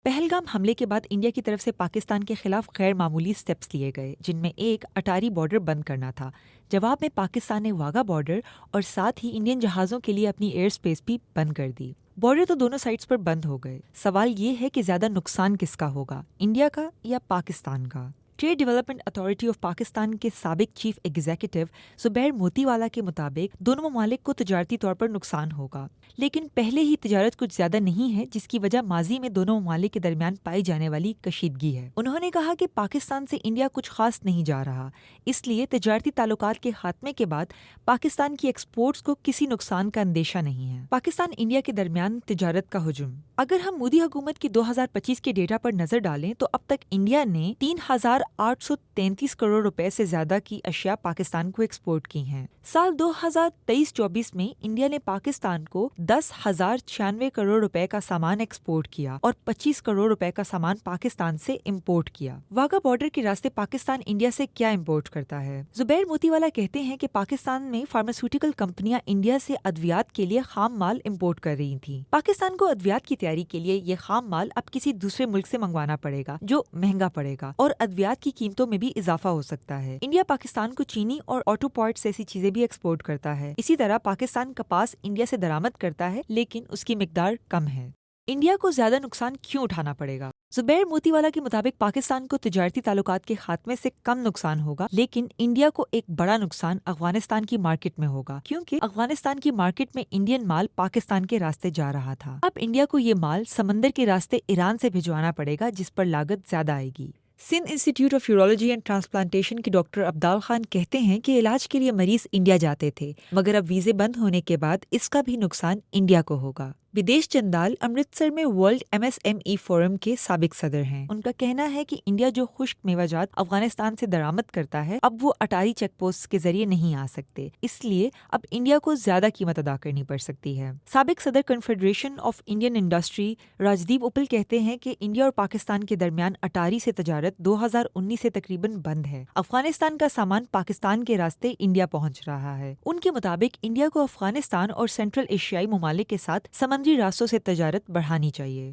پہلگام حملے کے بعد انڈیا کی طرف سے پاکستان کے خلاف غیر معمولی سٹیپس لیے گئے، جن میں ایک اٹاری بارڈر بند کرنا تھا۔ جواب میں پاکستان نے واگا بارڈر اور ساتھ ہی انڈین جہازوں کے لیے اپنی ایئر سپیس بھی بند کر دی۔ بارڈر تو دونوں سائٹس پر بند ہو گئے۔ سوال یہ ہے کہ زیادہ نقصان کس کا ہوگا، انڈیا کا یا پاکستان کا؟ Trade development authority of Pakistan کے سابق چیف ایگزیکٹو زبیر موتی والا کے مطابق دونوں ممالک کو تجارتی طور پر نقصان ہوگا، لیکن پہلے ہی تجارت کچھ زیادہ نہیں ہے، جس کی وجہ ماضی میں دونوں ممالک کے درمیان پائی جانے والی کشیدگی ہے۔ انہوں نے کہا کہ پاکستان سے انڈیا کچھ خاص نہیں جا رہا، اس لیے تجارتی تعلقات کے خاتمے کے بعد پاکستان کی ایکسپورٹس کو کسی نقصان کا اندیشہ نہیں ہے۔ پاکستان انڈیا کے درمیان تجارت کا ہجوم۔ اگر ہم مودی حکومت کی 2025 کے ڈیٹا پر نظر ڈالیں تو اب تک انڈیا نے 3,833 کروڑ روپے سے زیادہ کی اشیاء پاکستان کو ایکسپورٹ کی ہیں۔ سال 2023-24 میں انڈیا نے پاکستان کو 10,096 کروڑ روپے کا سامان ایکسپورٹ کیا اور 25 کروڑ روپے کا سامان پاکستان سے امپورٹ کیا۔ واگا بارڈر کے راستے پاکستان انڈیا سے کیا امپورٹ کرتا ہے؟ زبیر موتی والا کہتے ہیں کہ پاکستان میں فارماسیوٹیکل کمپنیاں انڈیا سے ادویات کے لیے خام مال امپورٹ کر رہی تھیں۔ پاکستان کو ادویات کی تیاری کے لیے یہ خام مال اب کسی دوسرے ملک سے منگوانا پڑے گا، جو مہنگا پڑے گا اور ادویات کی قیمتوں میں بھی اضافہ ہو سکتا ہے۔ انڈیا پاکستان کو چینی اور آٹو پارٹس ایسی چیزیں بھی ایکسپورٹ کرتا ہے۔ اسی طرح پاکستان کپاس انڈیا سے درآمد کرتا ہے، لیکن اس کی مقدار کم ہے۔ انڈیا کو زیادہ نقصان کیوں اٹھانا پڑے گا؟ زبیر موتی والا کے مطابق پاکستان کو تجارتی تعلقات کے خاتمے سے کم نقصان ہوگا، لیکن انڈیا کو ایک بڑا نقصان افغانستان کی مارکیٹ میں ہوگا، کیونکہ افغانستان کی مارکیٹ میں انڈین مال پاکستان کے راستے جا رہا تھا۔ اب انڈیا کو یہ مال سمندر کے راستے ایران سے بھجوانا پڑے گا، جس پر لاگت زیادہ آئے گی۔ Sindh institute of urology and transplantation کے ڈاکٹر عبدال خان کہتے ہیں کہ علاج کے لیے مریض انڈیا جاتے تھے، مگر اب ویزے بند ہونے کے بعد اس کا بھی نقصان انڈیا کو ہوگا۔ بدیش چندال امرتسر میں ورلڈ MSME فورم کے سابق صدر ہیں۔ ان کا کہنا ہے کہ انڈیا جو خشک میوہ جات افغانستان سے درآمد کرتا ہے، اب وہ اٹاری چیک پوسٹ کے ذریعے نہیں آ سکتے، اس لیے اب انڈیا کو زیادہ قیمت ادا کرنی پڑ سکتی ہے۔ سابق صدر کنفیڈریشن آف انڈین انڈسٹری راجدیپ اپل کہتے ہیں کہ انڈیا اور پاکستان کے درمیان اٹاری سے تجارت 2019 سے تقریباً بند ہے۔ افغانستان کا سامان پاکستان کے راستے انڈیا پہنچ رہا ہے۔ ان کے مطابق انڈیا کو افغانستان اور سینٹرل ایشیائی ممالک کے ساتھ سمندری راستوں سے تجارت بڑھانی چاہیے۔